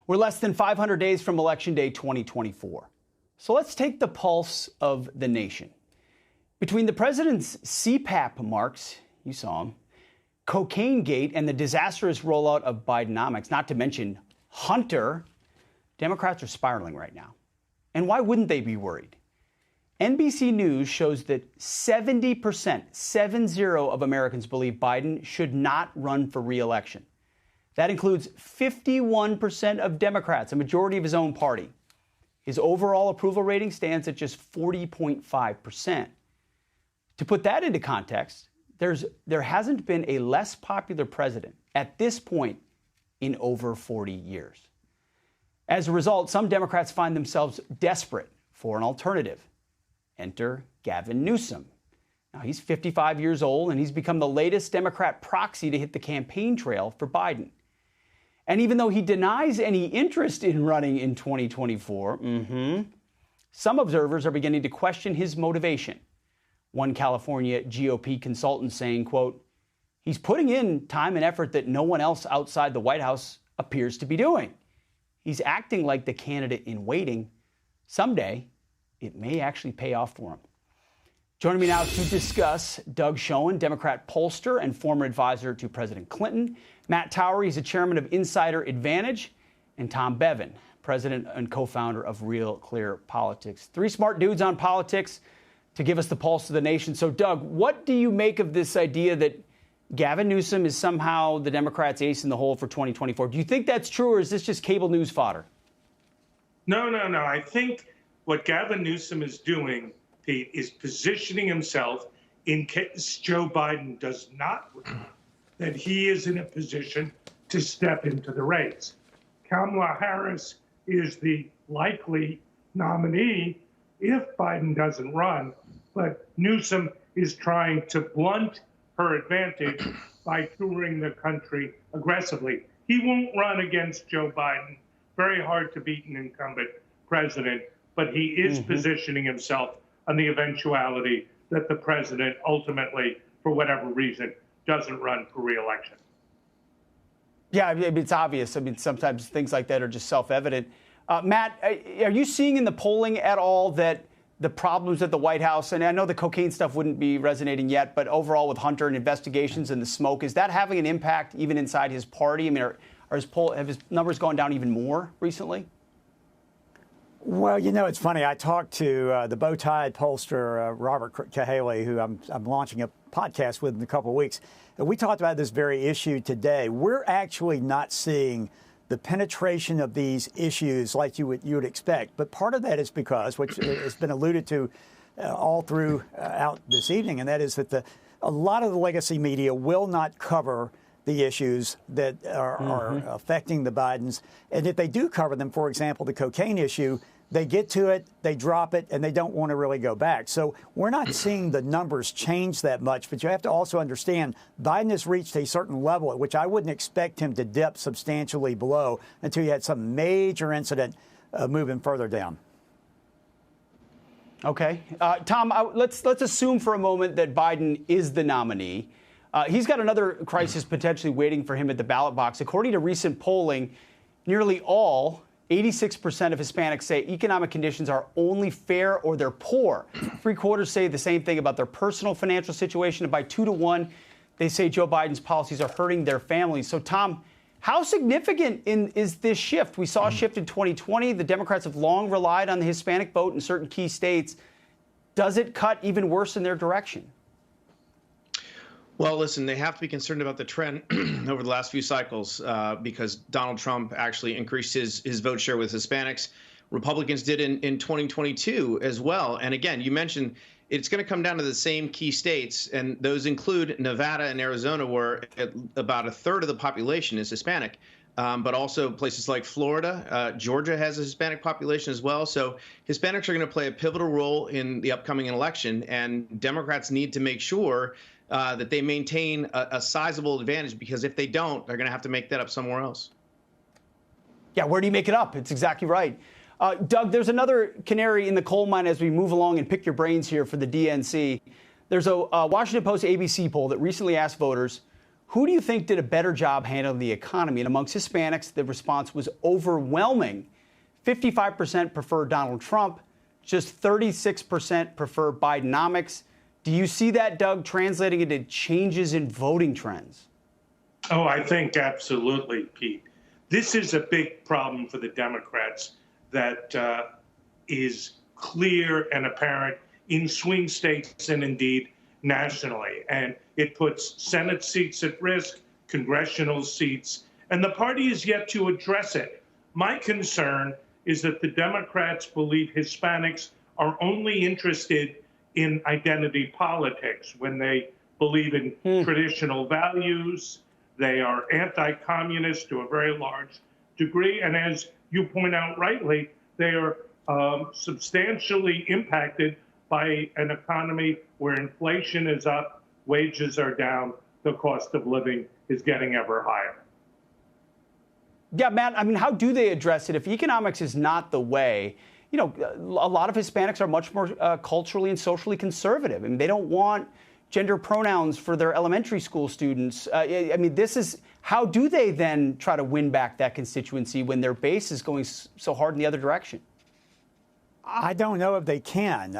We're less than 500 days from Election Day 2024. So let's take the pulse of the nation. Between the president's CPAP marks, you saw them, cocaine gate, and the disastrous rollout of Bidenomics, not to mention Hunter, Democrats are spiraling right now. And why wouldn't they be worried? NBC News shows that 70%, 70 of Americans believe Biden should not run for re-election. That includes 51% of Democrats, a majority of his own party. His overall approval rating stands at just 40.5%. To put that into context, there hasn't been a less popular president at this point in over 40 years. As a result, some Democrats find themselves desperate for an alternative. Enter Gavin Newsom. Now, he's 55 years old, and he's become the latest Democrat proxy to hit the campaign trail for Biden. And even though he denies any interest in running in 2024, some observers are beginning to question his motivation. One California GOP consultant saying, quote, "He's putting in time and effort that no one else outside the White House appears to be doing. He's acting like the candidate in waiting. Someday, it may actually pay off for him." Joining me now to discuss, Doug Schoen, Democrat pollster and former advisor to President Clinton. Matt Towery, he's the chairman of Insider Advantage. And Tom Bevan, president and co-founder of Real Clear Politics. Three smart dudes on politics to give us the pulse of the nation. So, Doug, what do you make of this idea that Gavin Newsom is somehow the Democrats' ace in the hole for 2024? Do you think that's true, or is this just cable news fodder? No. I think what Gavin Newsom is doing, Pete, is positioning himself in case Joe Biden does not win, that he is in a position to step into the race. Kamala Harris is the likely nominee if Biden doesn't run, but Newsom is trying to blunt her advantage by touring the country aggressively. He won't run against Joe Biden. Very hard to beat an incumbent president, but he is positioning himself on the eventuality that the president ultimately, for whatever reason, doesn't run for re-election. Yeah, it's obvious. I mean, sometimes things like that are just self-evident. Matt, are you seeing in the polling at all that the problems at the White House, and I know the cocaine stuff wouldn't be resonating yet, but overall with Hunter and investigations and the smoke, is that having an impact even inside his party? I mean, have his numbers gone down even more recently? Well, you know, it's funny. I talked to the bow-tied pollster, Robert Cahaly, who I'm launching a podcast with in a couple of weeks. And we talked about this very issue today. We're actually not seeing the penetration of these issues like you would expect. But part of that is because, which has been alluded to all throughout this evening, and that is that a lot of the legacy media will not cover the issues that are affecting the Bidens. And if they do cover them, for example, the cocaine issue, they get to it, they drop it, and they don't want to really go back. So we're not seeing the numbers change that much. But you have to also understand Biden has reached a certain level at which I wouldn't expect him to dip substantially below until you had some major incident moving further down. Okay. Tom, let's assume for a moment that Biden is the nominee. He's got another crisis potentially waiting for him at the ballot box. According to recent polling, nearly all, 86% of Hispanics say economic conditions are only fair or they're poor. Three-quarters say the same thing about their personal financial situation. And by 2 to 1, they say Joe Biden's policies are hurting their families. So, Tom, how significant is this shift? We saw a shift in 2020. The Democrats have long relied on the Hispanic vote in certain key states. Does it cut even worse in their direction? Well, listen, they have to be concerned about the trend over the last few cycles because Donald Trump actually increased his vote share with Hispanics. Republicans did in 2022 as well. And again, you mentioned it's going to come down to the same key states, and those include Nevada and Arizona, where about a third of the population is Hispanic. But also places like Florida, Georgia has a Hispanic population as well. So Hispanics are going to play a pivotal role in the upcoming election, and Democrats need to make sure that they maintain a sizable advantage, because if they don't, they're going to have to make that up somewhere else. Yeah, where do you make it up? It's exactly right. Doug, there's another canary in the coal mine as we move along and pick your brains here for the DNC. There's a Washington Post ABC poll that recently asked voters, Who do you think did a better job handling the economy? And amongst Hispanics, the response was overwhelming. 55% prefer Donald Trump, just 36% prefer Bidenomics. Do you see that, Doug, translating into changes in voting trends? Oh, I think absolutely, Pete. This is a big problem for the Democrats that is clear and apparent in swing states and indeed nationally. And it puts Senate seats at risk, congressional seats, and the party is yet to address it. My concern is that the Democrats believe Hispanics are only interested in identity politics when they believe in traditional values. They are anti-communist to a very large degree. And as you point out rightly, they are substantially impacted by an economy where inflation is up, wages are down, the cost of living is getting ever higher. Yeah, Matt, I mean, how do they address it? If economics is not the way, you know, a lot of Hispanics are much more culturally and socially conservative. I mean, they don't want gender pronouns for their elementary school students. I mean, how do they then try to win back that constituency when their base is going so hard in the other direction? I don't know if they can.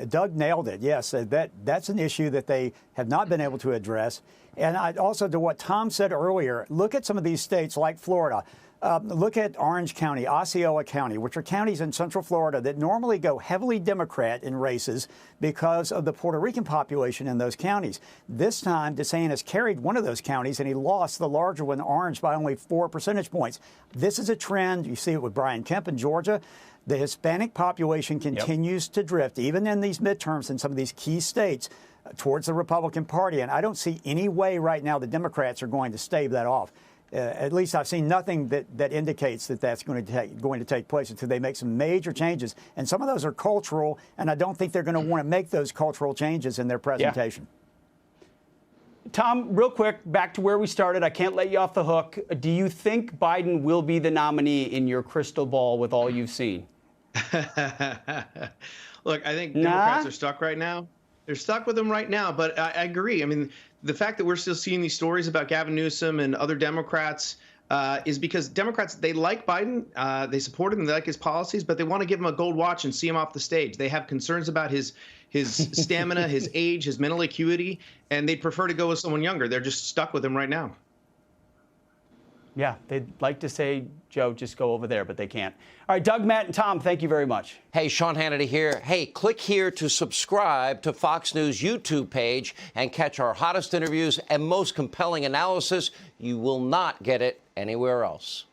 Doug nailed it. Yes, that's an issue that they have not been able to address. And also to what Tom said earlier, look at some of these states like Florida. Look at Orange County, Osceola County, which are counties in Central Florida that normally go heavily Democrat in races because of the Puerto Rican population in those counties. This time, DeSantis carried one of those counties, and he lost the larger one, Orange, by only 4 percentage points. This is a trend. You see it with Brian Kemp in Georgia. The Hispanic population continues to drift, even in these midterms in some of these key states, towards the Republican Party. And I don't see any way right now the Democrats are going to stave that off. At least I've seen nothing that indicates that that's going to take place until they make some major changes. And some of those are cultural, and I don't think they're going to want to make those cultural changes in their presentation. Yeah. Tom, real quick, back to where we started. I can't let you off the hook. Do you think Biden will be the nominee in your crystal ball with all you've seen? Look, I think Democrats are stuck right now. They're stuck with him right now, but I agree. I mean, the fact that we're still seeing these stories about Gavin Newsom and other Democrats is because Democrats, they like Biden, they support him, they like his policies, but they want to give him a gold watch and see him off the stage. They have concerns about his stamina, his age, his mental acuity, and they'd prefer to go with someone younger. They're just stuck with him right now. Yeah, they'd like to say, Joe, just go over there, but they can't. All right, Doug, Matt, and Tom, thank you very much. Hey, Sean Hannity here. Hey, click here to subscribe to Fox News YouTube page and catch our hottest interviews and most compelling analysis. You will not get it anywhere else.